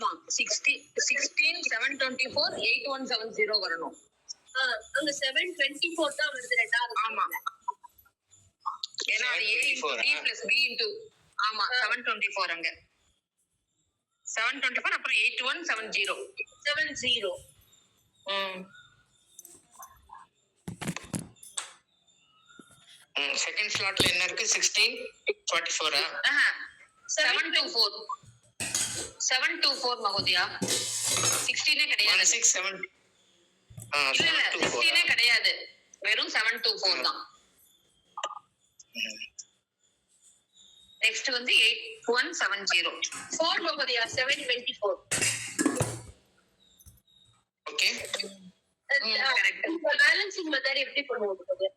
ஆமா 16 724 8170 வரணும். அங்க 724 தான் வருது ரெண்டாவது. ஆமா ஏன்னா அது a into d plus b into ஆமா 724 அங்க 724 அப்புறம் 8170 செகண்ட் ஸ்லாட்ல என்ன இருக்கு 1644 724 மகோதயா 16 கிடையாது 1670 இல்ல 16 கிடையாது வெறும் 724 தான். நெக்ஸ்ட் வந்து 8170 4 Mahodaya 724. Okay correct. Balancing method எப்படி பண்ணுவோம் மகோதயா?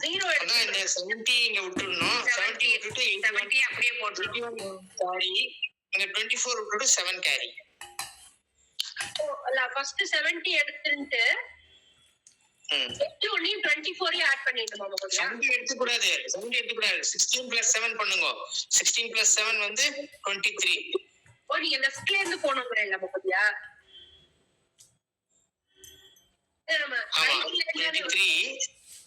0 அதான் இந்த 70 இங்க விட்டுறணும். 70 விட்டுட்டு 70 அப்படியே போட்டுறோம். கேரி இங்க 24 விட்டுட்டு 7 கேரி. இல்ல ஃபர்ஸ்ட் 70 எடுத்துட்டு only 24 ஆட் பண்ணிடணும் மகோதயா. 70 எடுத்து கூடாது 16 plus 7 பண்ணுங்க. 16 plus 7 வந்து 23. ஓ நீங்க லெஃப்ட்ல இருந்து போணும்ங்கறீங்க மகோதயா. ஆமா 23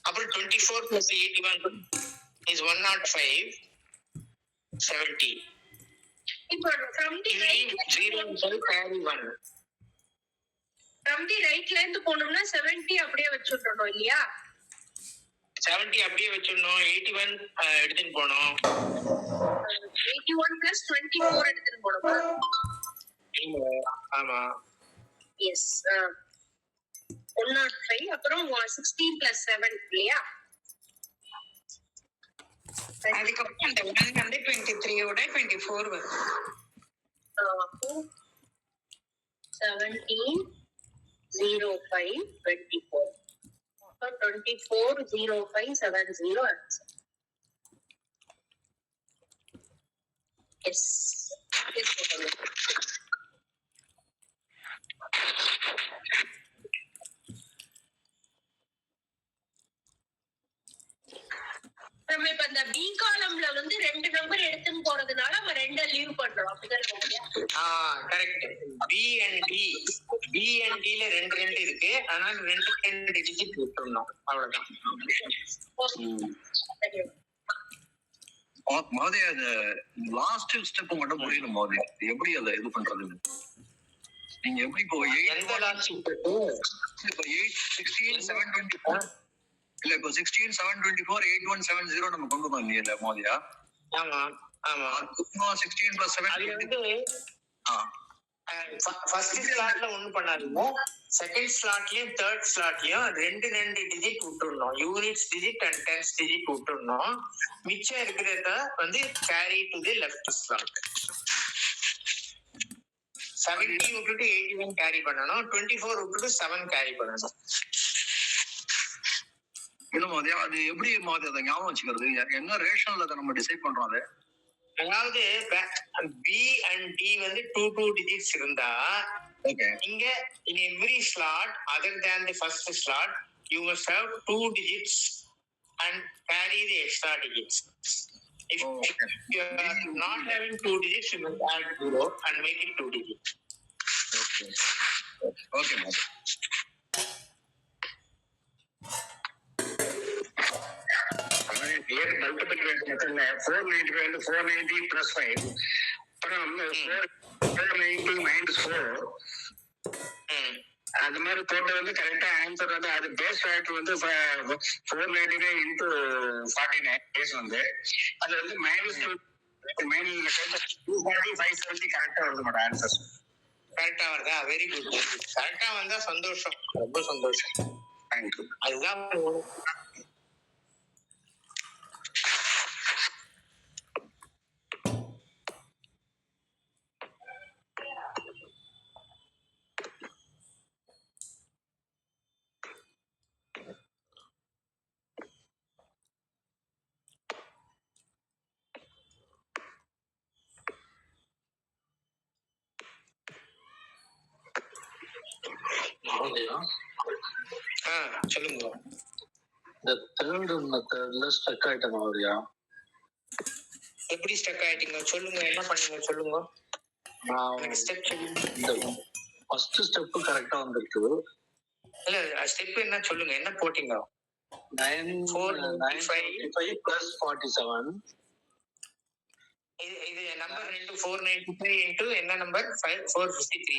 அப்புறம் 24 plus 81 is 105 70. இப்போ from the right 0 carry 1. from the rightல இருந்து போணும்னா 70 அப்படியே வெச்சிடணும் இல்லையா? 70 அப்படியே வெச்சிடணும். 81 எடுத்துட்டு போணும். 81 plus 24 எடுத்துட்டு போணுமா? ஆமா எஸ் 105 அப்புறம் 16 plus 7 இல்லையா? அதுக்கப்புறம் அந்த 1 வந்து 23 ஓட 24 வரும். 17 05 24 24 05 70 answer. Yes. Yes. நம்ம இப்ப இந்த பி காலம்ல வந்து ரெண்டு நம்பர் எடுத்துன்னு போறதுனால நம்ம ரெண்ட லீவ் பண்றோம் அப்படிதானே? கரெக்ட். பி அண்ட் டி ல ரெண்டு இருக்கு. அதனால ரெண்டு டிஜிட் விட்டுறணும். அவ்வளவுதான். மோதியா லாஸ்ட் ஸ்டெப் மட்டும் புரியல மோதியா எப்படி அதை இது பண்றதுன்னு நீங்க எப்படி இப்போ எந்த லாஸ்ட் ஸ்டெப்? இப்போ 16 724 இல்ல இப்போ 16 724 8170 நம்ம கொண்டு வந்தோம் இல்ல மோதியா? ஆமா ஆமா 16 plus 7 அது வந்து ஃபர்ஸ்ட் ஸ்லாட்ல ஒண்ணு பண்ணாதீங்க. செகண்ட் ஸ்லாட்லயும் தேர்ட் ஸ்லாட்லயும் ரெண்டு டிஜிட் விட்டுறணும். Units digit and tense digit விட்டுறணும். மிச்சம் இருக்கிறத வந்து carry to the left slot. 70 விட்டுட்டு 81 கேரி பண்ணணும். 24 விட்டுட்டு 7 கேரி பண்ணணும். இல்ல மோதியா அது எப்படி மோதியா அதை ஞாபகம் வச்சுக்கிறது? என்ன ரேஷன்ல அதை நம்ம டிசைட் பண்றோம்? அது அதாவது பி அண்ட் டி வந்து 2 டிஜிட்ஸ் இருந்தா இங்க in every slot other than the first slot you must have 2 digits and carry the extra digits. If you are not having 2 digits you must add 0 and make it 2 digits. Okay ma'am. here multiplication method 490 490 plus 5 அப்புறம் 490 minus 4 அது மாதிரி போட்டு வந்து கரெக்டா answer வந்து அது base factor வந்து 499 into 49 base வந்து அது வந்து minus 240 570 கரெக்டா வருது மேடம் ஆன்சர். கரெக்டா வருதா? Very good. கரெக்டா வந்தா சந்தோஷம், ரொம்ப சந்தோஷம். தேங்க்யூ. அதுதான் சொல்லுங்க. இந்த தேர்ட் மெத்தட்ல ஸ்டக் ஆயிட்டேன் மகோதயா. எப்படி ஸ்டக் ஆயிட்டீங்க? சொல்லுங்க, என்ன பண்ணீங்க சொல்லுங்க. எனக்கு ஸ்டெப் இந்த ஃபர்ஸ்ட் ஸ்டெப் கரெக்டா வந்திருக்கு. இல்ல ஸ்டெப் என்ன சொல்லுங்க, என்ன போட்டீங்க? 995 பிளஸ் 47. இது நம்பர் 495 இன்டு என்ன நம்பர் 453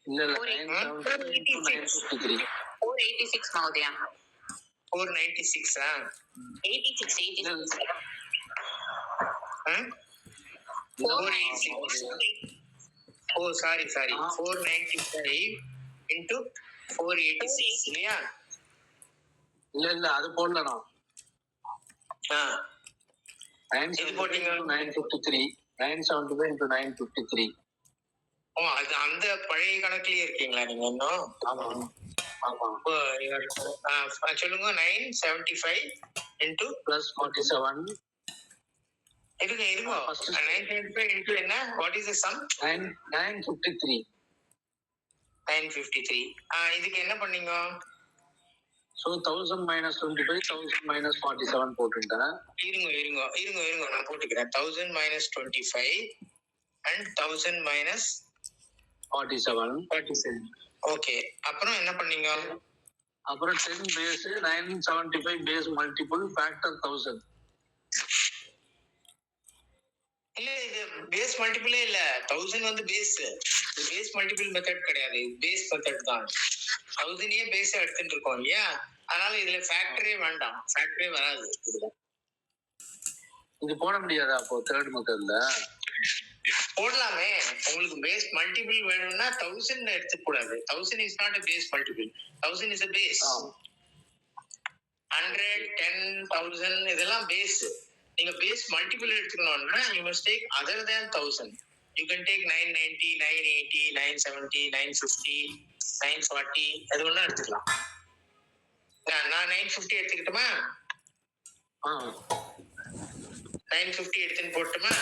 இல்ல 953. 486 மहोदय 496 86 ஓ சாரி 495 இன்டு 486 இல்லையா? இல்ல அது போடல நான். இது போட்டீங்க 953. 975 into 953. ஓ அது அந்த பழைய கணக்குலயே இருக்கீங்களா நீங்க இன்னும்? ஆமா. சொல்லுங்க 975 இன்டு பிளஸ் 47. இருங்க 975 இன்டு என்ன? What is the some? 953. 953. இதுக்கு என்ன பண்ணீங்க? So 1000 minus 25, 1000 minus 47 போட்டுட்டேன். இருங்க நான் போட்டுக்கிறேன். 1000 minus 25 and 1000 minus 47. ஓகே, அப்புறம் என்ன பண்ணீங்க? அப்புறம் 10 பேஸ் 975 பேஸ் மல்டிபிள் ஃபேக்டர் 1000. இல்ல இது பேஸ் மல்டிபிளே இல்ல, 1000 வந்து பேஸ். இது பேஸ் மல்டிபிள் மெத்தட் கிடையாது, பேஸ் மெத்தட் தான். 1000 பேஸ் எடுத்துட்டு இருக்கோம் இல்லையா, அதனால இதுல ஃபேக்டரே வேண்டாம், ஃபேக்டரே வராது. இது போட முடியாதா அப்போ தேர்ட் மெத்தட்ல? போடலாமே, உங்களுக்கு பேஸ் மல்டிபிள் வேணும்னா 1000 எடுத்துக்க கூடாது. 1000 is not a base multiple, 1000 is a base. 100, 10, 1000 இதெல்லாம் பேஸ். நீங்க பேஸ் மல்டிபிள் எடுத்துக்கணும்னா you must take other than 1000. You can take 990, 980, 970, 950, 940 அது ஒண்ணா எடுத்துக்கலாம். நான் 950 எடுத்துக்கிட்டுமா? 950 எடுத்துன்னு போட்டுமா?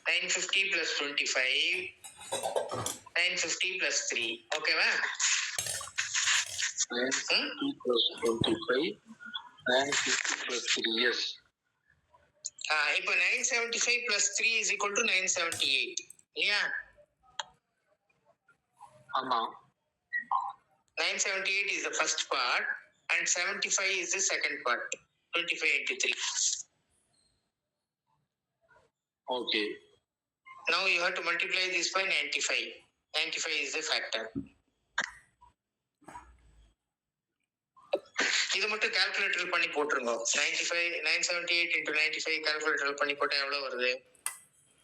950 plus 25, 950 plus 3. ஓகேவா? 950 plus 25, 950 plus 3. Yes. இப்போ 975 plus 3 is equal to 978 இல்லையா? ஆமா. 978 is the first part and 75 is the second part. 25 into 3. Okay. Now you have to multiply this by 95. 95 is the factor. இது மட்டும் கால்குலேட்டர் பண்ணி போட்டுருங்க. 978 into 95 calculator பண்ணி போட்டா எவ்வளவு வருது?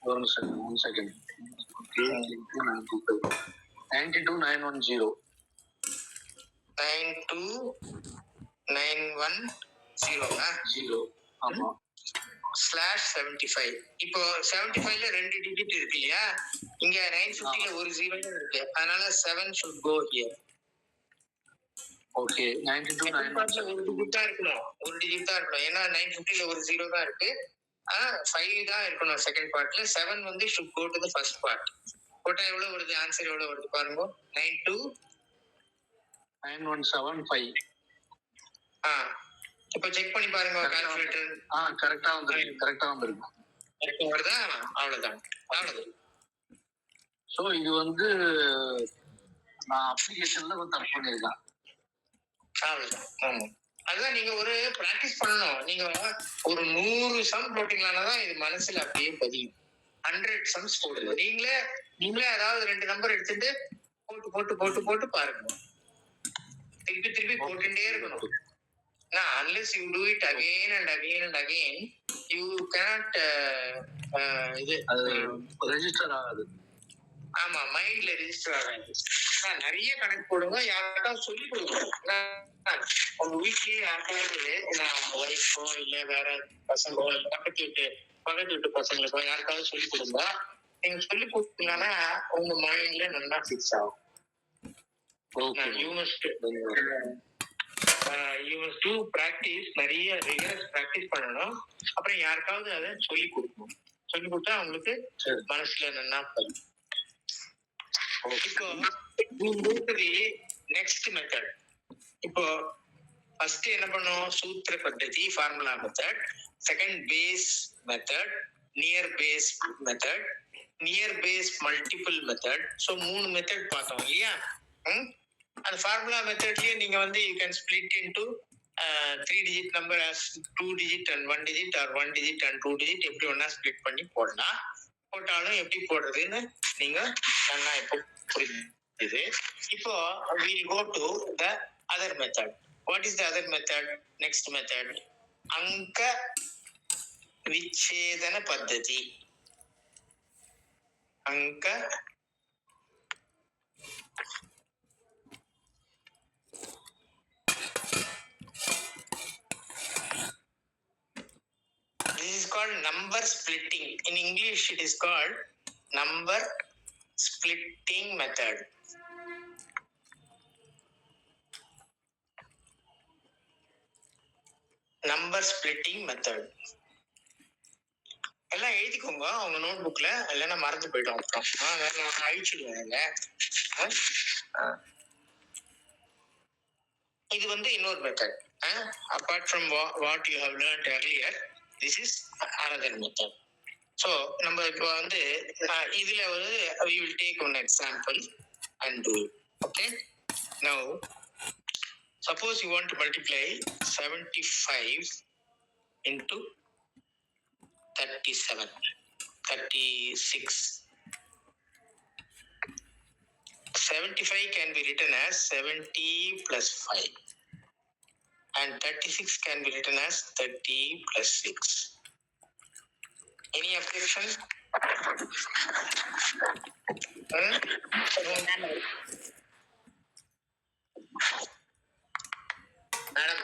One second. 92910. 92910 ஆமா. /75. இப்போ 75ல 2 டிஜிட் இருக்கு இல்லையா, இங்க 950ல ஒரு 0 இருக்கு, அதனால 7 should go here. ஓகே. 92910 ஒரு டிஜிட் தான் இருக்கணும், ஏன்னா 950ல ஒரு 0 தான் இருக்கு, 5 தான் இருக்கணும் செகண்ட் பார்ட்ல. 7 வந்து should go to the first part. போட்டா எவ்வளவு வருது? ஆன்சர் எவ்வளவு வருது பாருங்க. 92917.5. இப்போ செக் பண்ணி பாருங்க கால்குலேட்டர். கரெக்டா வந்திருக்கு. கரெக்டா வருதா? அவ்வளவுதான். சோ இது வந்து நான் அப்ளிகேஷன்ல வந்து தப்பு பண்ணிருக்கேன். அவ்வளவுதான். அதுதான் நீங்க ஒரு பிராக்டிஸ் பண்ணணும். நீங்க ஒரு 100 சம் போட்டீங்களானதான் இது மனசுல அப்படியே பதியும். 100 சம்ஸ் போடுங்க. நீங்களே அதாவது 2 நம்பர் எடுத்துட்டு போட்டு பாருங்க. திருப்பி போட்டுட்டே இருக்கணும். Unless you do it again and again, you cannot register ஆகாது. ஆமா, மைண்ட்ல ரெஜிஸ்டர் ஆகாது. நிறைய கணக்கு போடுங்க, யாருக்காவது சொல்லி கொடுங்க. உங்க வீட்லயே யாருக்காவது உங்க ஒய்ஃபோ இல்ல வேற பசங்களோ இல்ல பக்கத்து வீட்டு பசங்களுக்கோ யாருக்காவது சொல்லி கொடுங்க. நீங்க சொல்லி கொடுத்தீங்கன்னா உங்க மைண்ட்ல நல்லா ஃபிக்ஸ் ஆகும். You must do practice, நிறைய ரிகரஸ் பிராக்டிஸ் பண்ணணும். அப்புறம் யாருக்காவது அதை சொல்லி கொடுக்கணும். சொல்லி கொடுத்தா அவங்களுக்கு மனசுல நல்லா படும். இப்போ நெக்ஸ்ட் மெத்தட். இப்போ ஃபர்ஸ்ட் என்ன பண்ணும்? சூத்திர பద్ధதி, formula method. Second base method, near base method, near base multiple method. So 3 method பார்த்தோம் இல்லையா? அந்த ஃபார்முலா மெத்தட்லயே நீங்க வந்து you can split into 3 digit number as 2 digit and 1 digit or 1 digit and 2 digit எப்படி வேணா ஸ்பிளிட் பண்ணி போடலாம். போட்டாலும் எப்படி போடுறதுன்னு நீங்க நல்லா இப்போ புரியுது. இப்போ we'll go to the other method. What is the other method? Next method, अंक विच्छेदन पद्धति. अंक this is called number splitting. In English it is called number splitting method. Number splitting method. எல்லாம் எழுதிக்கோங்க அவங்க நோட் புக்ல, இல்லைன்னா மறந்து போயிட்டோம் அப்புறம் அழிச்சிடுவாங்க. இது வந்து இன்னொரு method. Apart from what you have learned earlier, this is another method. So நம்ம இப்போ வந்து இதுல வந்து we will take one example and do it. Okay, now suppose you want to multiply 75 into 36. 75 can be written as 70 plus 5 and 36 can be written as 30 plus 6. Any objection? Madam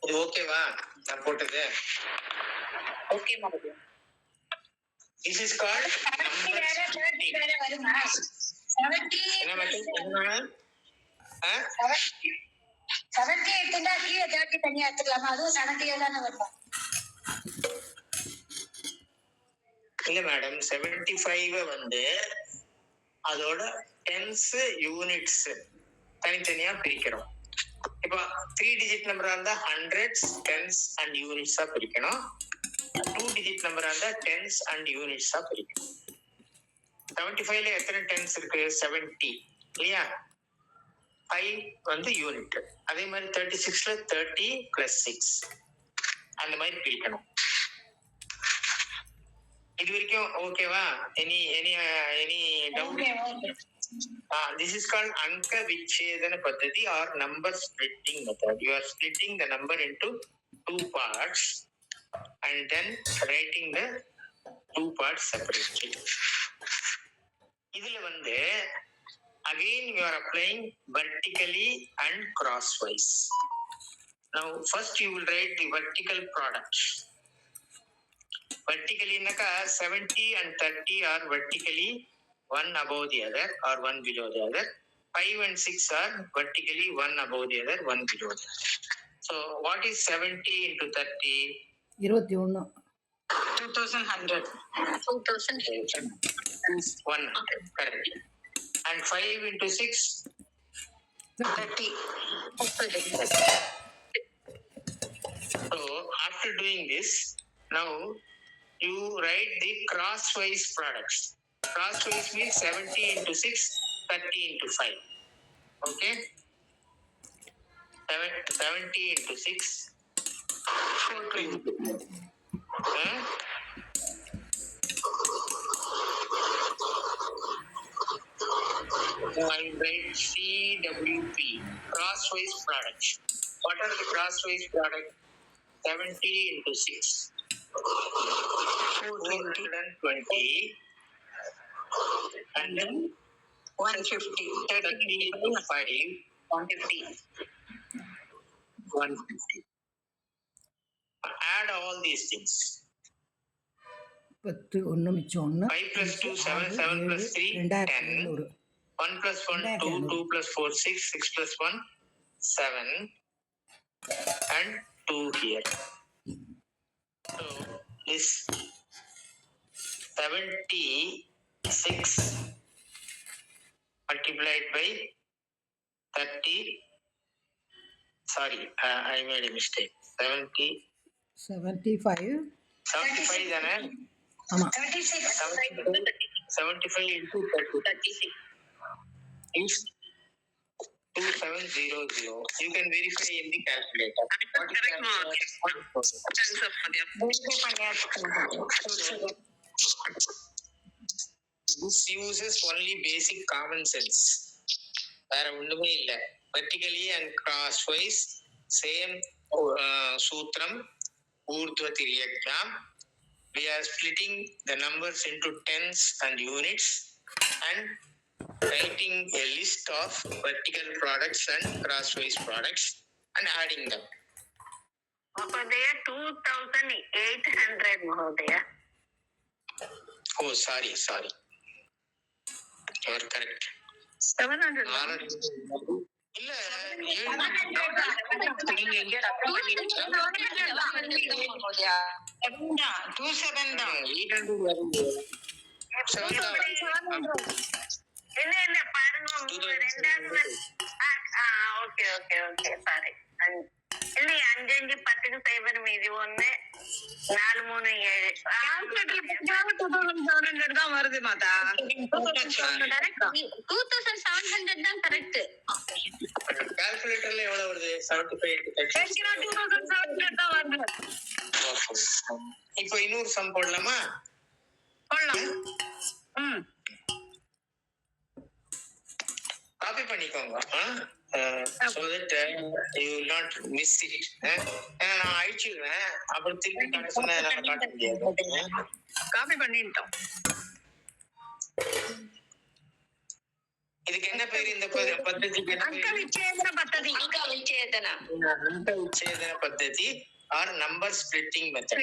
இது ஓகேவா நான் போட்டது? Okay madam. This is called number splitting. என்ன madam? 78 கீழே 30 தனியா எடுத்துக்கலாமா? அதுவும் 78 தானே வரும். இல்ல மேடம், 75 வந்து அதோட டென்ஸ் யூனிட்ஸ் தனித்தனியா பிரிக்கிறோம். இப்போ 3 டிஜிட் நம்பரா இருந்தா ஹண்ட்ரட்ஸ், டென்ஸ் அண்ட் யூனிட்ஸா பிரிக்கணும். 2 டிஜிட் நம்பரா இருந்தா டென்ஸ் அண்ட் யூனிட்ஸா பிரிக்கணும். 75ல எத்தனை டென்ஸ் இருக்கு? 70 இல்லையா? 5 வந்து யூனிட். அதே மாதிரி 36ல 30 plus 6 அந்த மாதிரி பிரிக்கணும். இது வரைக்கும் ஓகேவா? Any doubt? This is called Anka Vichedana Paddhati or number splitting method. You are splitting the number into 2 parts and then writing the 2 parts separately. இதுல வந்து again you are applying vertically and crosswise. Now first you will write the vertical product. Vertically naka 70 and 30 are vertically one above the other or one below the other. 5 and 6 are vertically one above the other, one below the other. So what is 70 into 30? 21. 2100. 100, correct. And 5 into 6? 30. So after doing this, now you write the crosswise products. Crosswise means 70 into 6, 30 into 5. Okay? 70 into 6, 420. Now I will write CWP, crosswise products. What are the crosswise products? 70 into 6, 420. And then 150. 30 into 5, 150. 150. Add all these things. 10 1 மிச்சம் 1 5 plus 2 7, 7 plus 3 10, 1 plus 1 2, 2 plus 4 6, 6 plus 1 7 and 2 here. So this 76 multiplied by 30. Sorry, I made a mistake. 75 தானே? ஆமா 75 into 30 is 2700. You can verify in the calculator. What is the answer? This uses only basic common sense. வேற ஒண்ணுமே இல்ல. Vertically and crosswise same சூத்திரம் ஊர்த்வ திரியக்ஞாம். We are splitting the numbers into tens and units and writing a list of vertical products and crosswise products and adding them. Mahodaya 2800 Mahodaya. Oh, sorry. You are correct. 700. இல்ல நீங்க எங்க ரத்து பண்ணிருக்கீங்க? 27 தான். இல்ல பாருங்க ரெண்டாவது. Okay sorry. இல்லையா 5 5 10 சைபர் மீதி 1 4 3 7 தான் வருது மாதா. 2700 தான் கரெக்ட். கால்குலேட்டர்ல எவ்வளவு வருது? 75 2700 தான் வருது. இப்போ இன்னொரு சம் போடலாமா? போடலாம். காப்பி பண்ணிக்கோங்க. so that you will not miss it. நான் அழிச்சிடுவேன், அப்புறம் திருப்பி காட்ட சொன்னா என்னால காட்ட முடியாது. காப்பி பண்ணிட்டோம். இதுக்கு என்ன பேரு? இந்த பద్ధதிக்கு என்ன அங்க பேரு? விச்சேதன பద్ధதி. அங்க விச்சேதன பద్ధதி or number splitting method.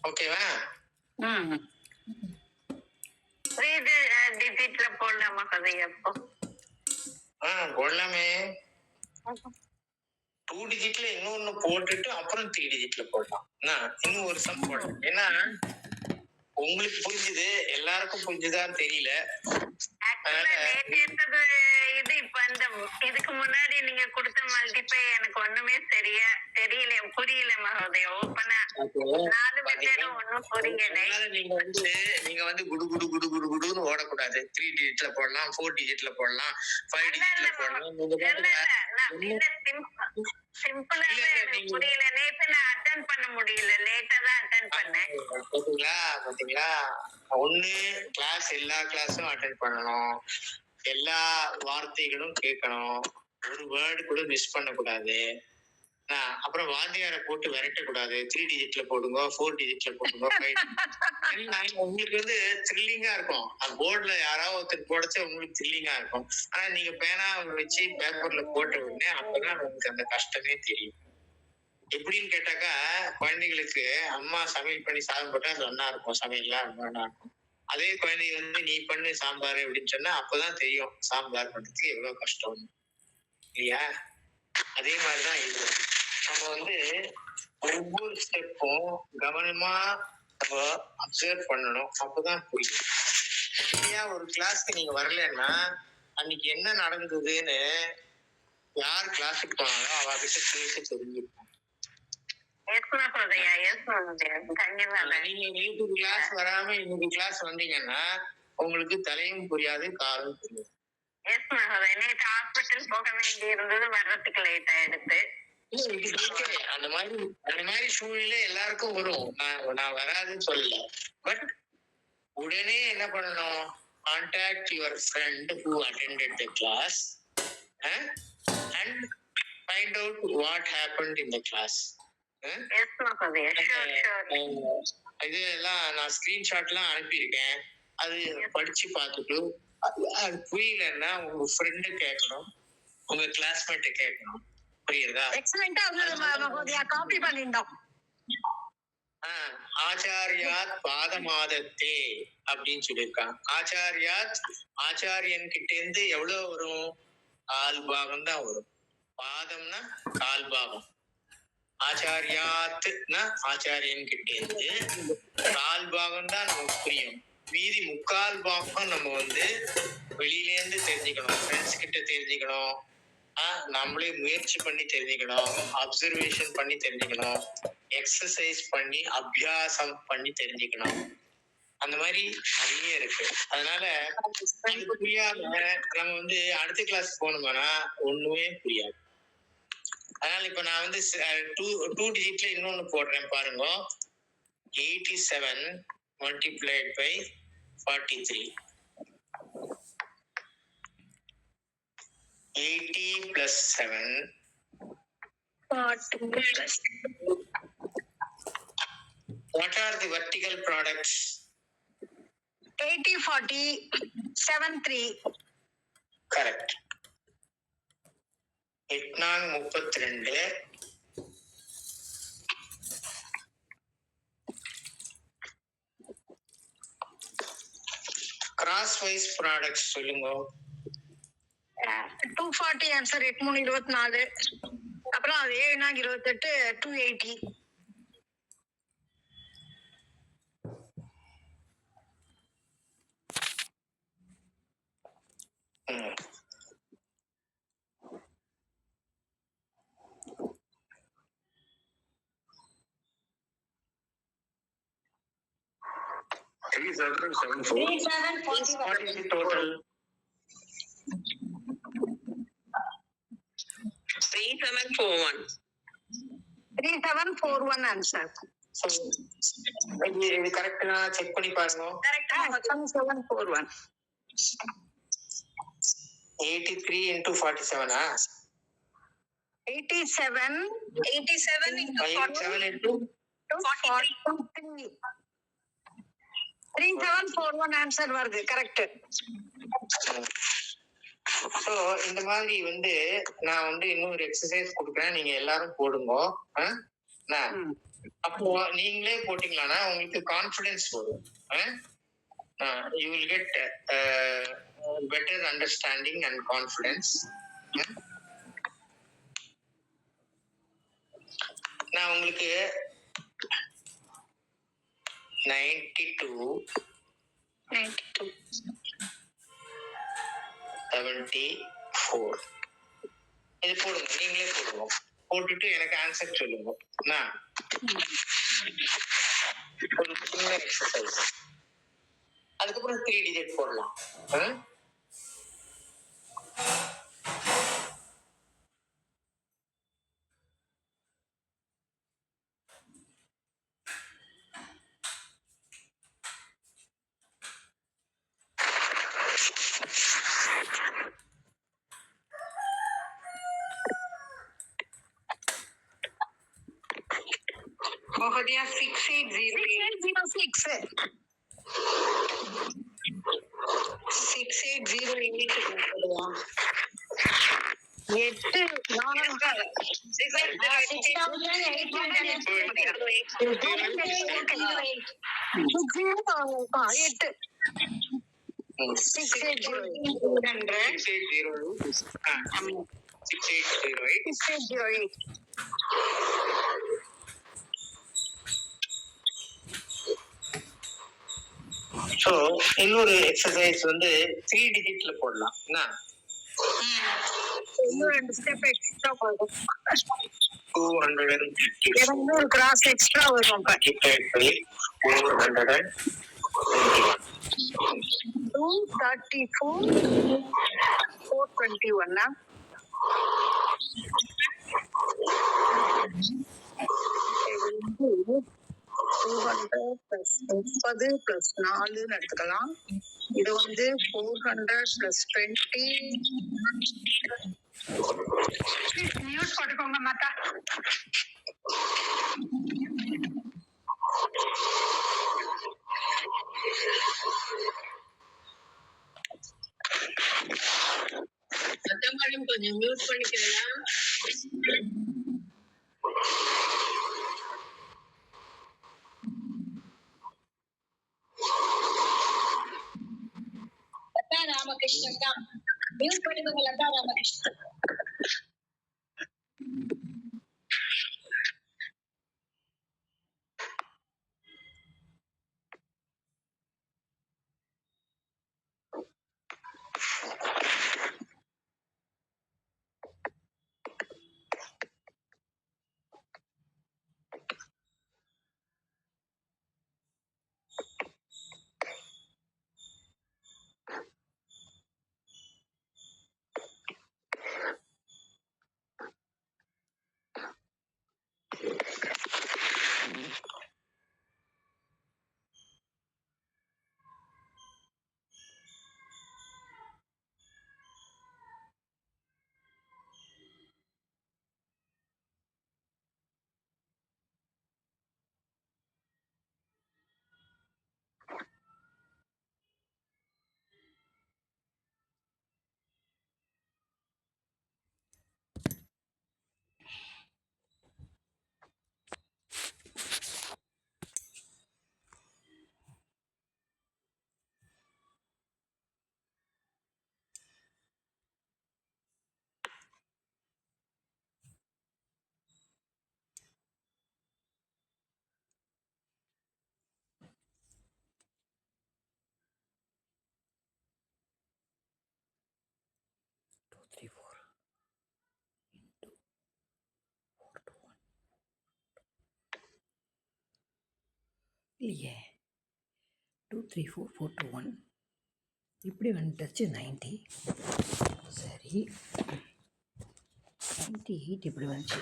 ஓகேவா? இது டிஜிட்ல போடலாமா கதையா? போடலாமே. 2 டிஜிட்ல இன்னொன்னு போட்டுட்டு அப்புறம் 3 டிஜிட்ல போடலாம். இன்னும் ஒரு சம் போடலாம். ஏன்னா உங்களுக்கு புரிஞ்சுது, எல்லாருக்கும் புரிஞ்சுதான்னு தெரியல. இது இப்ப அந்த இதுக்கு முன்னாடி நீங்க கொடுத்த மல்டிப்ளை எனக்கு ஒண்ணுமே சரியா தெரியல, புரியல மகோதயா. ஓப்பனா 4 மெத்தடும் ஒண்ணும் புரியல. நீங்க வந்து குடு குடு குடு குடு குடுன்னு ஓடக்கூடாது. 3 டிஜிட்ல போடலாம், 4 டிஜிட்ல போடலாம், 5 டிஜிட்ல போடலாம். சிம்பிளா புரியல. நேத்து நான் அட்டெண்ட் பண்ண முடியல, லேட்டா தான் அட்டெண்ட் பண்ணேன். பாத்தீங்களா? ஒண்ணு கிளாஸ், எல்லா கிளாஸும் அட்டெண்ட் பண்ணணும், எல்லா வார்த்தைகளும் கேட்கணும், ஒரு வேர்டு கூட மிஸ் பண்ண கூடாது. அப்புறம் வாத்தியாரை போட்டு விரட்ட கூடாது. 3 டிஜிட்ல போடுங்க, 4 டிஜிட்ல போடுங்க, 5. உங்களுக்கு வந்து த்ரில்லிங்கா இருக்கும். போர்டுல யாராவது ஒருத்தர் போடச்ச உங்களுக்கு த்ரில்லிங்கா இருக்கும். ஆனா நீங்க பேனா வச்சு பேப்பர்ல போட்ட உடனே அப்பதான் உங்களுக்கு அந்த கஷ்டமே தெரியும். எப்படின்னு கேட்டாக்கா, குழந்தைகளுக்கு அம்மா சமையல் பண்ணி சாதம் போட்டா அது ஒன்னா இருக்கும், சமையல்லாம் ஒன்னா இருக்கும். அதே குழந்தைங்க வந்து நீ பண்ணு சாம்பார் அப்படின்னு சொன்னா அப்பதான் தெரியும் சாம்பார் பண்றதுக்கு எவ்வளவு கஷ்டம் இல்லையா? அதே மாதிரிதான் இது. நம்ம வந்து ஒவ்வொரு ஸ்டெப்பும் கவனமா நம்ம அப்சர்வ் பண்ணணும், அப்பதான் புரியும். இல்லையா? ஒரு கிளாஸ்க்கு நீங்க வரலன்னா அன்னைக்கு என்ன நடந்ததுன்னு யார் கிளாஸுக்கு போனாலும் அவகிட்ட பேச தெரிஞ்சுக்கணும். நீங்க நேற்று கிளாஸ் வராம இன்னைக்கு கிளாஸ் வந்தீங்கன்னா உங்களுக்கு தலையும் புரியாது, காலும் புரியாது. ஹாஸ்பிட்டல் போக வேண்டி இருந்தது, வர்றதுக்கு லேட் ஆயிடுது. அந்த மாதிரி சூழ்நிலை எல்லாருக்கும் வரும். நான் வராதுன்னு சொல்லல. பட் உடனே என்ன பண்ணணும்? Contact your friend who attended the class and find out what happened in the class. இதெல்லாம் நான் ஸ்கிரீன்ஷாட்லாம் அனுப்பியிருக்கேன். அது படிச்சு பார்த்துட்டு அது புரியலன்னா உங்க ஃப்ரெண்டு கேட்கணும், உங்க கிளாஸ்மேட்டை கேட்கணும். புரியுதா? காப்பி பண்ணிட்டோம். ஆச்சாரியாத் பாதமாதத்தே அப்படின்னு சொல்லியிருக்காங்க. ஆச்சாரியன் கிட்ட இருந்து எவ்வளவு வரும்? 4 பாகம் தான் வரும். பாதம்னா 4 பாகம். ஆச்சாரியாத்னா ஆச்சாரியன் கிட்ட இருந்து 4 பாகம் தான் நமக்கு புரியும். மீதி 3/4 பாகம் நம்ம வந்து வெளியில இருந்து தெரிஞ்சுக்கணும், ஃப்ரெண்ட்ஸ் கிட்ட தெரிஞ்சுக்கணும், நம்மளே முயற்சி பண்ணி தெரிஞ்சுக்கணும், அப்சர்வேஷன் பண்ணி தெரிஞ்சுக்கணும், எக்ஸசைஸ் பண்ணி அபியாசம் பண்ணி தெரிஞ்சுக்கணும். அந்த மாதிரி நிறைய இருக்கு. அதனால அது புரியாம நம்ம வந்து அடுத்த கிளாஸ் போனோம்னா ஒண்ணுமே புரியாது. அதனால இப்ப நான் வந்து டூ டிஜிட்ல இன்னொன்னு போடுறேன் பாருங்க. 87 multiplied by 43. 80 plus 7. 40 plus. What are the vertical products? 80, 40, 7, 3. Correct. 8×32. Crosswise products சொல்லுங்க. 240 ஆன்சர் 8×3 24. அப்புறம் அது 7×28 280. What is the total? 3741. 3741 answer. So, இது கரெக்டா செக் பண்ணி பாருங்க. கரெக்ட்டா 3741. 83 into 47 ஆ? 87 into 7 into 43. 3741 ஆன்சர் வருது. கரெக்ட். சோ இந்த மாதிரி வந்து நான் வந்து இன்னொரு எக்ஸசைஸ் கொடுக்குறேன், நீங்க எல்லாரும் போடுங்க. அப்போ நீங்களே போட்டீங்கன்னா உங்களுக்கு கான்ஃபிடன்ஸ் வரும். You will get better understanding and confidence. நான் உங்களுக்கு 92 74 இது போடுங்க, நீங்களே போடுங்க. போட்டுட்டு எனக்கு ஆன்சர் சொல்லுங்க. ஒரு சின்ன எக்ஸசைஸ். அதுக்கப்புறம் 3 டிஜிட் போடலாம். மோகதியா 6808. 6808 போடுவோம். 8 6808. சோ இன்னொரு எக்ஸசைஸ் வந்து 3 டிஜிட்ல போடலாம். இன்னும் 2 ஸ்டெப் எக்ஸ்ட்ரா போகும். 250 இன்னொரு கிராஸ் எக்ஸ்ட்ரா வரும். 421 234 421. +30 + 4 எடுத்துக்கலாம். இது வந்து 400 + 20. மியூட் போட்டுக்கோங்க மாதா. மேடம் கொஞ்சம் மியூட் பண்ணிக்கலாம். ராமகிருஷ்ணன் தான் மியூட் பண்ணிக்கோங்க. லதா ராமகிருஷ்ணன். இல்லையே 2 3 4 4 2 1 இப்படி வந்துட்டுச்சு 90. சரி 98 இப்படி வந்துச்சு.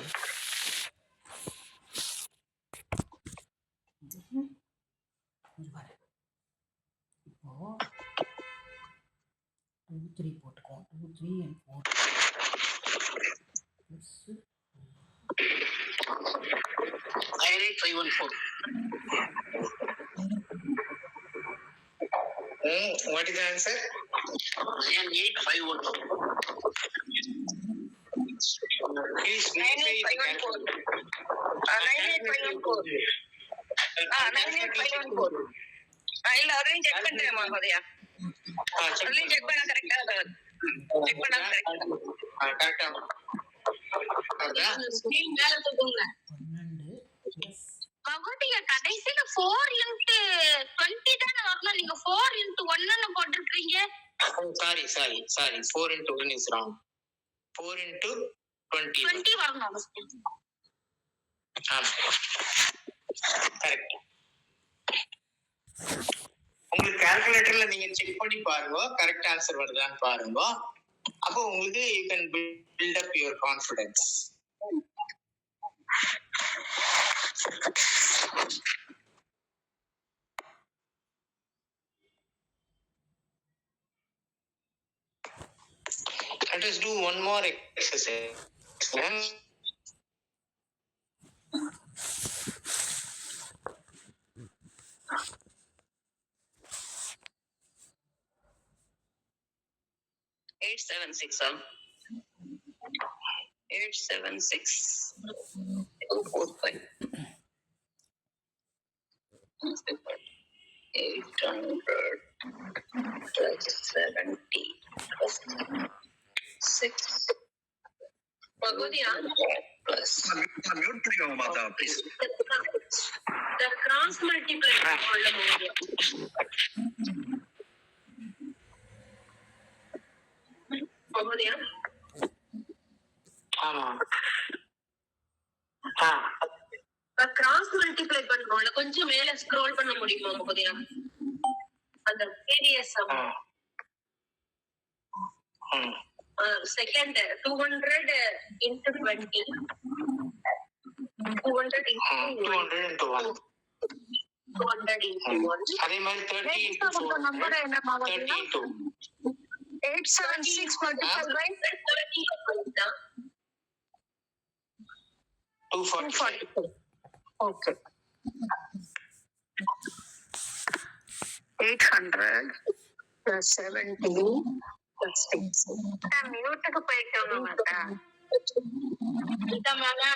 இப்போ 2 3 போட்டுக்குவோம். 2 3 and 4 plus 98514. What is the answer? 98514. Please verify the 98514. 98514. இல்ல அதையும் செக் பண்றேன் மகோதயா. அதையும் செக் பண்ண கரெக்டா செக் பண்ணா கரெக்டா மேல தூக்குங்க 12 plus மகோதயா. கடைசியில 4 into 20 தானே வரணும், நீங்க 4 into 1 போட்டிருக்கீங்க. sorry 4 into 1 is wrong. 4 into 20 வரணும். கரெக்ட். உங்களுக்கு கால்குலேட்டர்ல நீங்க செக் பண்ணி பாருங்க, கரெக்ட் ஆன்சர் வருதான்னு பாருங்க. அப்போ உங்களுக்கு you can build up your confidence. Let us do one more exercise. 876. 876 245. 800 plus 70 plus 6. Mahodaya, Plus mute பண்ணிக்கோங்க மாதா ப்ளீஸ். the cross multiply பண்ண முடியும். மகோதயா, ஆமா கிராஸ் மல்டிப்ளை பண்ணோம்ல, கொஞ்சம் மேல ஸ்க்ரோல் பண்ண முடியுமா மகோதயா? அந்த BDS second 200 into 20 200 into 1 200 into 1. அதே மாதிரி 30 into 4 நம்பர் என்ன மகோதயா? 30 into 876 multiplied by 30 தான் 245. okay. 800 plus 70 plus 6. மியூட்டுக்கு போயிட்டோம் மாதா. இந்த ma'am ah?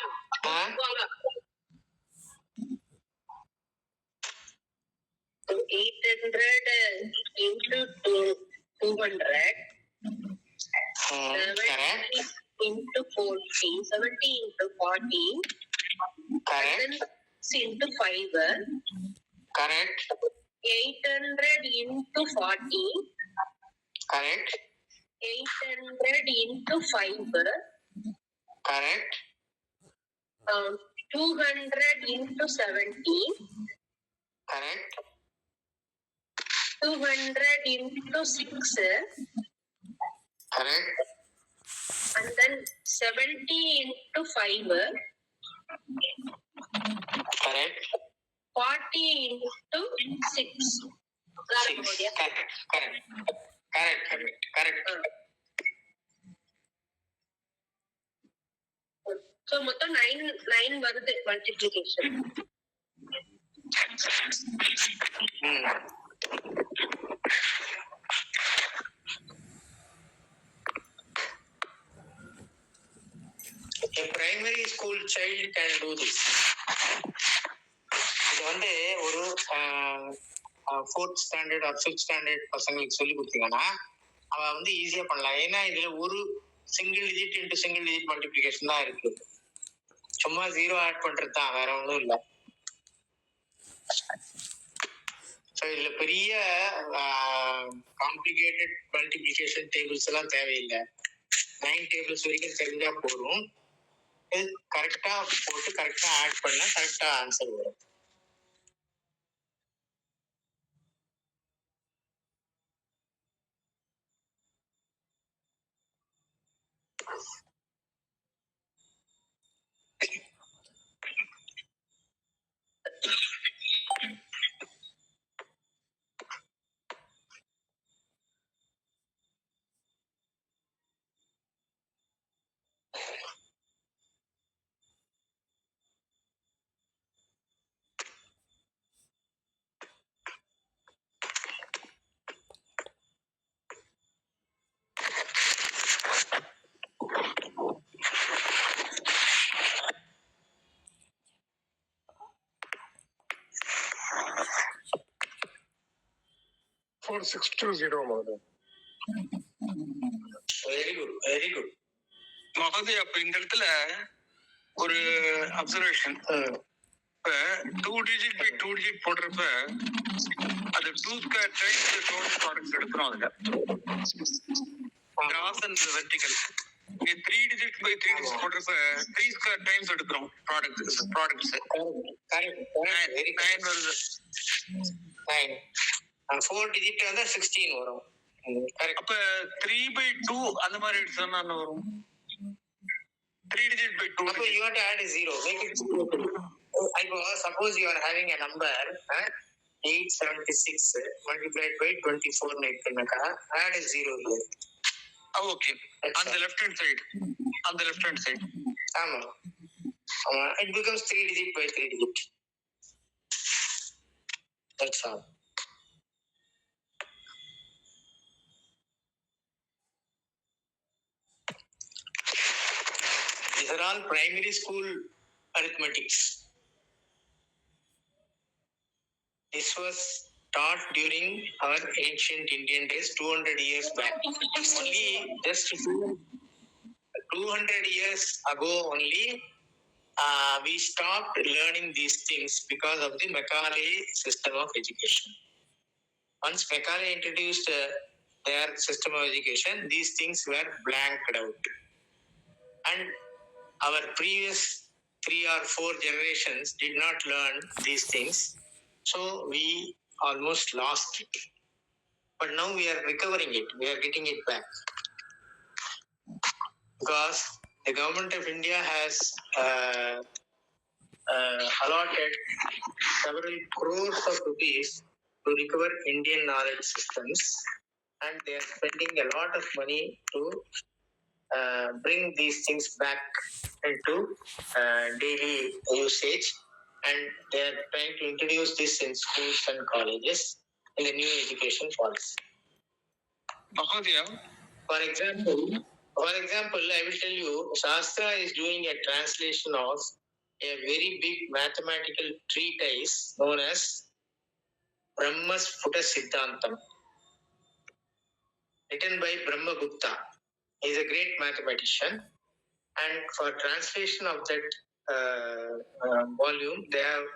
800 into 200 correct. 70 into 40 70 into 40 Correct. then 6 into 5 Correct. 800 into 40 Correct. 800 into 5 Correct. 200 into 70 Correct. 200 into 6 Correct. and then 70 into 5 Correct. 40 into 6. Six. Correct. Correct. Correct. Correct. Correct. So மொத்தம் 9 வருது multiplication. A primary school child can do this. இது வந்து ஒரு 4th standard or 5th standard பசங்களுக்கு சொல்லி கொடுத்தீங்கன்னா அவ வந்து ஈஸியா பண்ணலாம். ஏன்னா இதுல ஒரு single digit into single digit multiplication தான் இருக்கு. சும்மா 0 ஆட் பண்றது தான், வேற ஒன்றும் இல்லை. ஸோ இதுல பெரிய காம்ப்ளிகேட்டட் மல்டிபிளிகேஷன் டேபிள்ஸ் எல்லாம் தேவையில்லை. 9 டேபிள்ஸ் வரைக்கும் தெரிஞ்சா போதும். கரெக்டா போட்டு கரெக்டா ஆட் பண்ணா கரெக்டா ஆன்சர் வரும். 4620 very good very good. Mahodaya, அப்ப இந்த இடத்துல ஒரு அப்சர்வேஷன். இப்ப 2 டிஜிட் பை 2 டிஜிட் போடுறப்ப அது 2 ஸ்கொயர் டைம்ஸ் டோட்டல் ப்ராடக்ட் எடுக்கிறோம். அதுல cross and vertical. 3 digit by 3 digit போடுறப்ப 3 ஸ்கொயர் டைம்ஸ் எடுக்கிறோம் ப்ராடக்ட்ஸ். வெரி 9 வருது. 9. 4 டிஜிட் வந்து 16 வரும். கரெக்ட். அப்ப 3/2 அந்த மாதிரி எடுத்தா என்ன வரும்? 3 digit by 2. So you have to add a 0. Make it 0. Suppose you are having a number 876 multiplied by 24 add a 0 here. Oh, okay. On the left hand side. On the left hand side. It becomes 3 digit by 3 digit. That's all. These are all primary school arithmetics. This was taught during our ancient Indian days, 200 years back. Only just 200 years ago only, we stopped learning these things because of the Macaulay system of education. Once Macaulay introduced their system of education, these things were blanked out. And our previous 3 or 4 generations did not learn these things, so we almost lost it. But now we are recovering it. We are getting it back because the government of India has allotted several crores of rupees to recover Indian knowledge systems, and they are spending a lot of money to bring these things back into daily usage, and they are trying to introduce this in schools and colleges in the new education policy. Mahodaya, For example, I will tell you, Shastra is doing a translation of a very big mathematical treatise known as Brahmasputa Siddhantam, written by Brahmagupta. He is a great mathematician, and for translation of that volume, they have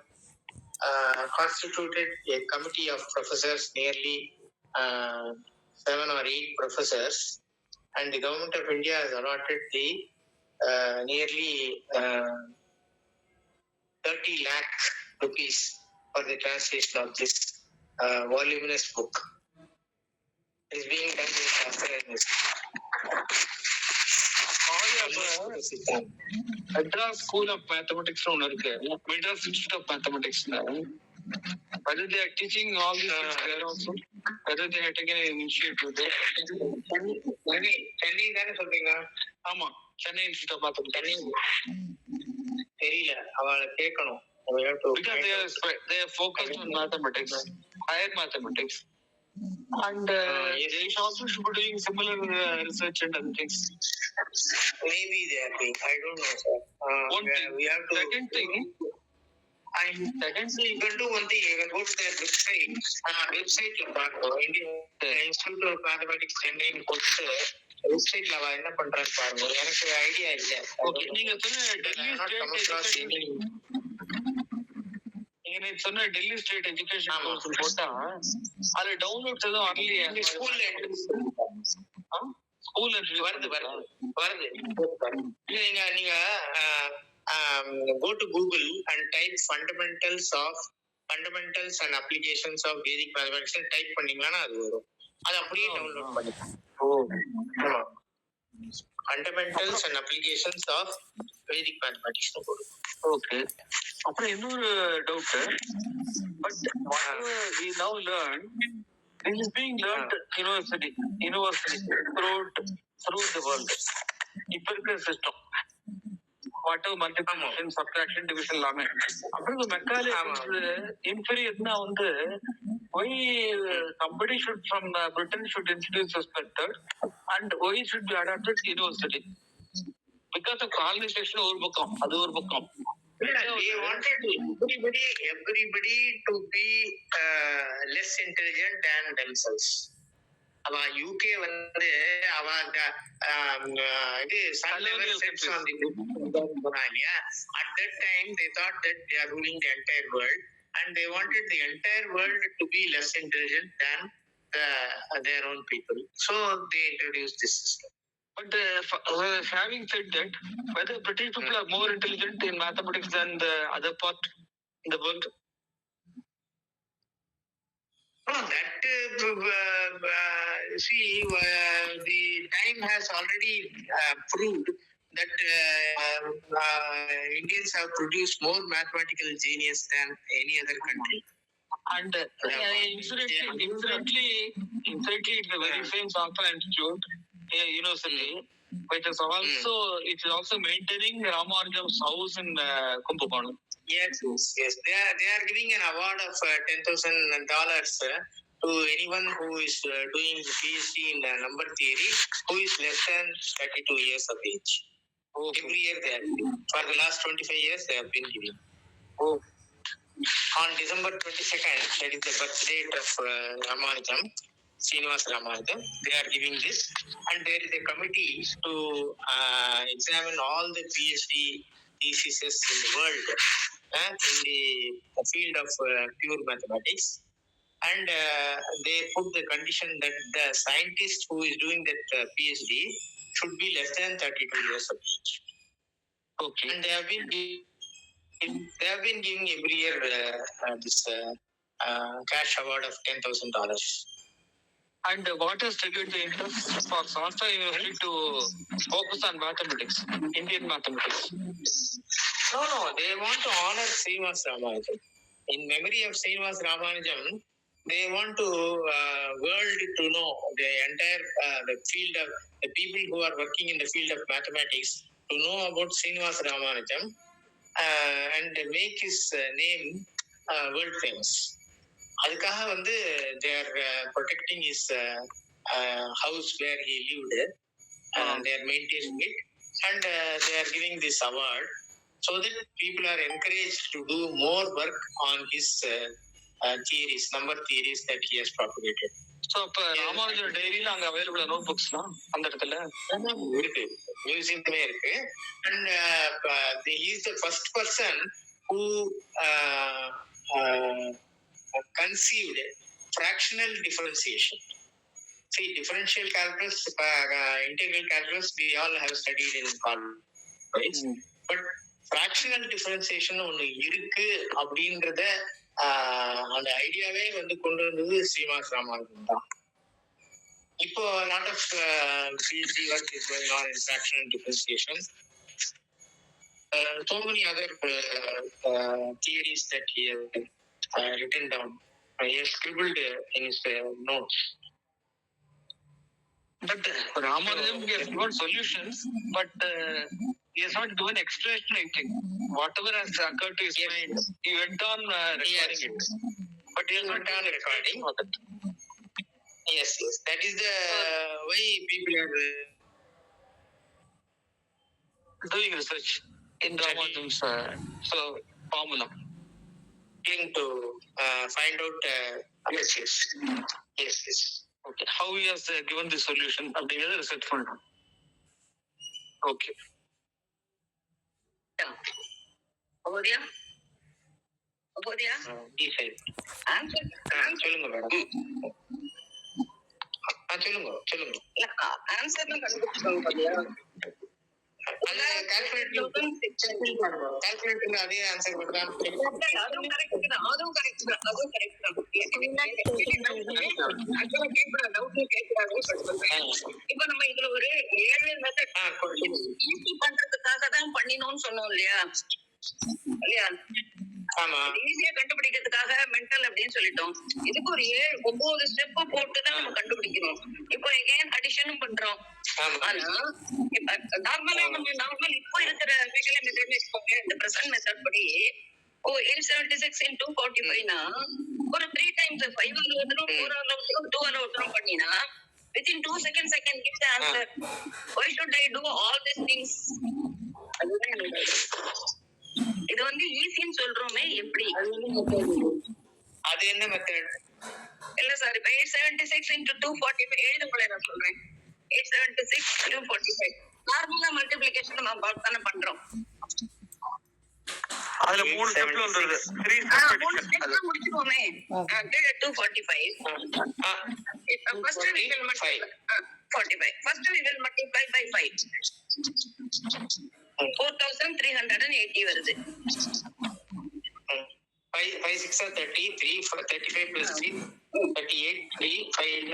constituted a committee of professors, nearly 7 or 8 professors, and the government of India has allotted the nearly 30 lakh rupees for the translation of this voluminous book. It is being done in Shastra Institute. Madras school of mathematics ஒன்று இருக்கு. Madras institute of mathematics. Whether they are teaching all these things there also, whether they are taking an initiative there. Chennai தானே சொல்றீங்க? ஆமா, Chennai institute of mathematics. தெரியல, அவளை கேட்கணும். Because they are focused on mathematics, higher mathematics. And they also should be doing similar research and other things. Maybe they are doing. I don't know, sir. One thing. We have to. Second thing. You can do one thing. You can go to their website. Website Indian Institute of Mathematics Chennai போட்டு வெப்சைட்ல அவ என்ன பண்றான்னு பாருங்க. எனக்கு idea இல்ல. Okay, நீங்க சொன்ன டெல்லி ஸ்டேட் எஜுகேஷன் கோர்ஸ் போட்டா அது டவுன்லோட்ஸ் எதுவும் வரலையே. ஸ்கூல்ல வருது. நீங்க go to Google and type fundamentals and applications of Vedic mathematics type பண்ணீங்கன்னா அது வரும். அது அப்படியே டவுன்லோட் பண்ணிக்கலாம். Fundamentals and applications of Vedic mathematics. Okay. அப்புறம் இன்னொரு doubt, but we now learn, this is being learned university throughout the world. இப்ப இருக்கிற system whatever multiplication, subtraction, division எல்லாமே, அப்புறம் மெக்காலே இன்ஃபீரியர்னா வந்து why somebody should from Britain should introduce this method and why it should be adapted to university? Because of colonization ஒரு பக்கம், அது ஒரு பக்கம். They wanted everybody to be less intelligent than themselves. அவ UK வந்து அவ இது sun never sets on the moon. At that time they thought that they are ruling the entire world and they wanted the entire world to be less intelligent than their own people. So they introduced this system. But having said that, whether British people are more intelligent in mathematics than the other part in the world? No, that the time has already proved that Indians have produced more mathematical genius than any other country. And incidentally, it's the very same software institute, university, which is also maintaining Ramanujam's house in Kumbakonam. Yes. They are giving an award of $10,000 to anyone who is doing PhD in number theory who is less than 32 years of age. Every year they are giving. For the last 25 years they have been giving. On December 22nd, that is the birth date of Ramanujam, Srinivas Ramanujam, they are giving this, and there is a committee to examine all the PhD theses in the world in the field of pure mathematics, and they put the condition that the scientist who is doing that PhD should be less than 32 years of age. Okay. And they have been giving every year this cash award of $10,000. And what has triggered the interest for Shastra University to focus on mathematics, Indian mathematics? No, they want to honor Srinivas Ramanujam. In memory of Srinivas Ramanujam, they want to world to know the entire the field of the people who are working in the field of mathematics to know about Srinivas Ramanujam and make his name world famous. அதுக்காக வந்து they are protecting his house where he lived, they are maintaining it, and they are giving this award so that people are encouraged to do more work on his theories, number theories that he has propagated. So அப்ப ராமானுஜர் டைரியில அங்க available நோட்புக்ஸ்லாம் அந்த இடத்துல இருக்கு, மியூசியமே இருக்கு. And he is the first person who conceived fractional differentiation. See, differential calculus, integral calculus, we all have studied in college. But fractional differentiation ஒண்ணு இருக்கு அப்படின்றத அந்த ஐடியாவே வந்து கொண்டு வந்தது ஸ்ரீனிவாஸ் ராமானுஜன் தான். இப்போ lot of PhD work is going on in fractional differentiation. So many other theories that he has written down. He has scribbled in his notes. But Ramanujam has given solutions, but he has not given explanation, I think. Whatever has occurred to his mind, he went on recording it. But he has not done recording. Yes. That is the way people are doing research in Ramanujam's formula. Trying to find out yes. Okay, how he has given the solution அப்படிங்கிறத research பண்ணணும். Okay. அபோதியா சொல்லுங்க madam. சொல்லுங்க. ஆன்சர்லாம் கண்டுபிடிச்சிருக்காங்க பாத்தியா? அது கால்குலேட்டர்ல அதே answer வருதான். அதுவும் கரெக்ட் தான். இப்ப நம்ம இதுல ஒரு 7 மெத்தட் ஈஸி பண்றதுக்காக தான் பண்ணினோம்னு சொன்னோம் இல்லையா? ஆமா, ஈஸியா கண்டுபிடிக்கிறதுக்காக மென்டல் அப்படின்னு சொல்லிட்டோம். இதுக்கு ஒரு 9 ஸ்டெப் போட்டு தான் நம்ம கண்டுபிடிக்கணும். இப்போ எகைன் அடிஷனும் பண்றோம். ஆனா நார்மலா இப்போ இருக்கிற மெத்தட் வச்சுக்கோங்க. இந்த பிரசன்ட் மெத்தட் படி 876 into 45 னா ஒரு 3 times 5 வந்துரும், 4 வந்துரும், 2 வந்துரும் பண்ணினா within 2 seconds I can give the answer. Why should I do all these things? இது வந்து ஈஸின்னு சொல்றோமே, எப்படி? அது என்ன மெத்தட்? இல்ல சார், இப்ப 876 into 245 எழுதும்போது நான் சொல்றேன். 876 245 நார்மலா மல்டிப்ளிகேஷன் நம்ம தானே பண்றோம். அதுல 3 ஸ்டெப்ல வந்துருது. 3 steps முடிச்சுக்கோமே. 245 first we will multiply 45. First we will multiply by 5. 4380 வருது. 5 6 30, 3 35 plus 3 38, 3 5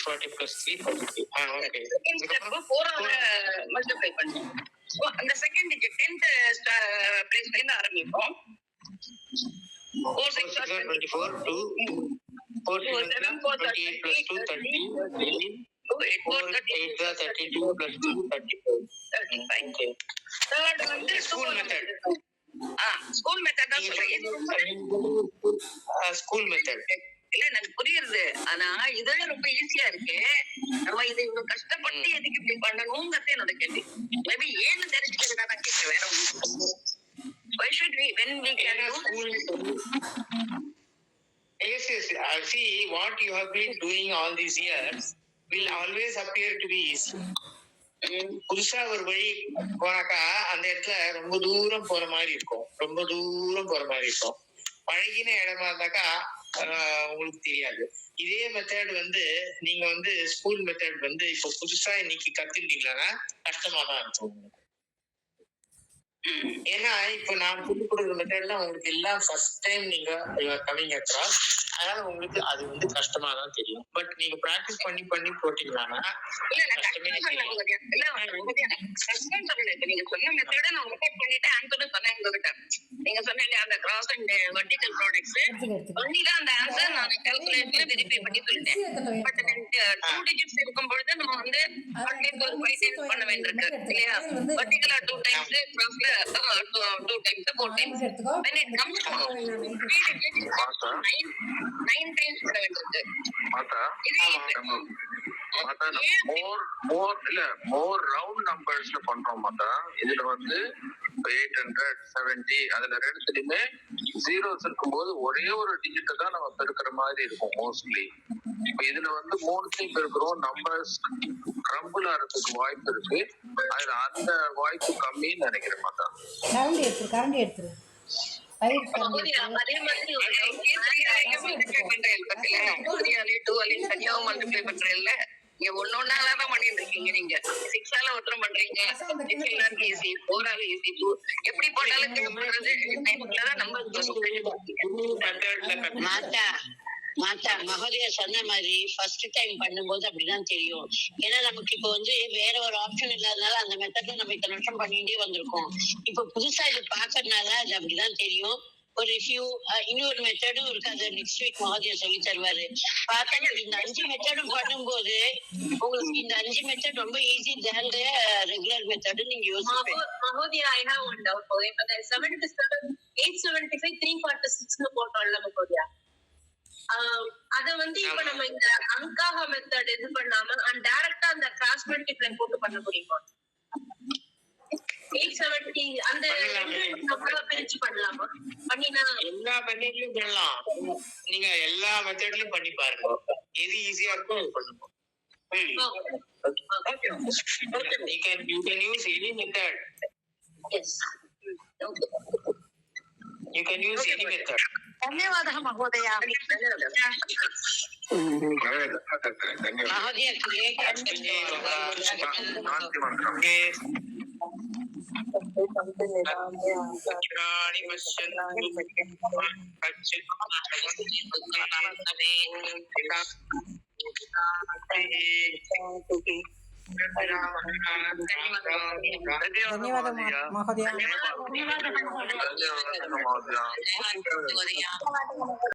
40 plus 3 43. Okay. Second step 4 ஆல மல்டிப்ளை பண்ணுவோம். சோ அந்த செகண்ட் டிஜிட் 10th பிளேஸ்ல இருந்து ஆரம்பிப்போம். 4 6 24 2 4 7 28 plus 2 30 4 8 32 plus 2 34. Okay. Third வந்து ஸ்கூல் மெத்தட். ஸ்கூல் மெத்தட் தான் சொல்றேன். ஸ்கூல் மெத்தட் இல்ல எனக்கு புரியுது. ஆனா இதெல்லாம் ரொம்ப ஈஸியா இருக்கு. நம்ம இதை இவ்வளவு கஷ்டப்பட்டு எதுக்கு இப்படி பண்ணணும்ங்கிறது என்னோட கேள்வி. மேபி ஏன்னு தெரிஞ்சுக்கிறதுக்காக நான் கேட்கிறேன், வேற ஒன்றும். Why should we when we can do school? Yes. See, what you have been doing all these years will always appear to be easy. புதுசா ஒரு வழி போனாக்கா அந்த இடத்துல ரொம்ப தூரம் போற மாதிரி இருக்கும். பழகின இடமா இருந்தாக்கா உங்களுக்கு தெரியாது. இதே மெத்தட் வந்து நீங்க வந்து ஸ்கூல் மெத்தட் வந்து இப்போ புதுசா இன்னைக்கு கத்துக்கிட்டீங்களா கஷ்டமா தான் இருக்கும். ஏன்னா இப்போ நான் சொல்லி கொடுக்குற மெத்தட்லாம் உங்களுக்கு எல்லாம் ஃபர்ஸ்ட் டைம் நீங்க கமிங் அக்ராஸ், அதனால உங்களுக்கு அது வந்து கஷ்டமா தான் தெரியும். பட் நீங்க பிராக்டிஸ் பண்ணி போட்டீங்கன்னா நீங்க சொன்ன மெத்தட நான் ரெக்கார்ட் பண்ணிட்டு ஆன்சர் சொன்னேன் உங்ககிட்ட. நீங்க சொன்னீங்க அந்த கிராஸ் அண்ட் வெர்டிகல் ப்ராடக்ட்ஸ் பண்ணிதான் அந்த ஆன்சர் நான் கால்குலேட்டர்ல வெரிஃபை பண்ணி சொல்லிட்டேன். பட் 2 டிஜிட்ஸ் இருக்கும் பொழுது நம்ம வந்து ஒரு 5 டைம்ஸ் பண்ண வேண்டியிருக்கு இல்லையா? வெர்டிகலா 2 டைம்ஸ், கிராஸ்ல 2 times, 4 times. when it comes to 3 digits 9 times பண்ண வேண்டியிருக்கு. மோர் ரவுண்ட் நம்பர்ஸ்ல பண்றோம் மாட்டா. இதுல வந்து 870 அதுல ரெண்டுலயுமே ஜீரோஸ் இருக்கும்போது ஒரே ஒரு டிஜிட் தான் நம்ம பெருக்கிற மாதிரி இருக்கும் மோஸ்ட்லி. இப்ப இதுல வந்து 3 பெருக்கிறோம், நம்பர்ஸ் கிரம்பிள் ஆகிறதுக்கு வாய்ப்பு இருக்கு. அதுல அந்த வாய்ப்பு கம்மின்னு நினைக்கிறேன் மாட்டா. கரண்டி எடுத்துரு அதே மாதிரி தனியாவும் மல்டிப்ளை பண்றேன்ல, நீங்க ஒன்னொன்னாலதான் பண்ணிட்டு இருக்கீங்க. நீங்க 6 ஆல ஒருத்தரம் பண்றீங்க, 6 ஈஸி, 4 ஆல ஈஸி, 2 எப்படி போட்டாலும் மாத்தா மகோதயா சொன்ன மாதிரி ஃபர்ஸ்ட் டைம் பண்ணும்போது அப்படிதான் தெரியும். ஏன்னா நமக்கு இப்போ வந்து வேற ஒரு ஆப்ஷன் இல்லாதனால அந்த மெத்தட்ல நம்ம இத்தனை வருஷம் பண்ணிட்டே வந்திருக்கோம். இப்போ புதுசா இது பாக்கறதுனால அது அப்படிதான் தெரியும். ஒரு இன்னொரு மெத்தடும் இருக்கு, அது நெக்ஸ்ட் வீக் மகோதயா சொல்லி தருவாரு. பார்த்தா இந்த 5 மெத்தடும் பண்ணும்போது உங்களுக்கு இந்த 5 மெத்தட் ரொம்ப ஈஸி தேன் ரெகுலர் மெத்தட் நீங்க யோசிப்பீங்க. Mahodaya I have one doubt. இப்போ 77 875 346 போட்டோம்ல மகோதயா, அத வந்து இப்ப நம்ம இந்த அங்காஹ மெத்தட் இது பண்ணாம டைரக்டா அந்த கிராஸ் மல்டிப்ளை போட்டு பண்ண முடியுமா? 870 அந்த நம்ம பிரிச்சு பண்ணலாமா? பண்ணினா எல்லா மெத்தட்லயும் பண்ணலாம். நீங்க எல்லா மெத்தட்லயும் பண்ணி பாருங்க, எது ஈஸியா இருக்கோ அது பண்ணுங்க. You can use any method. Yes. You can use any method. ಧನ್ಯವಾದः ಮಹೋದಯ. ಮಹೋದಯ चित्राणि पश्यन्तु ಧನ್ಯವಾದ ಮಹೋದಯ. ಧನ್ಯವಾದ ಮಹೋದಯ.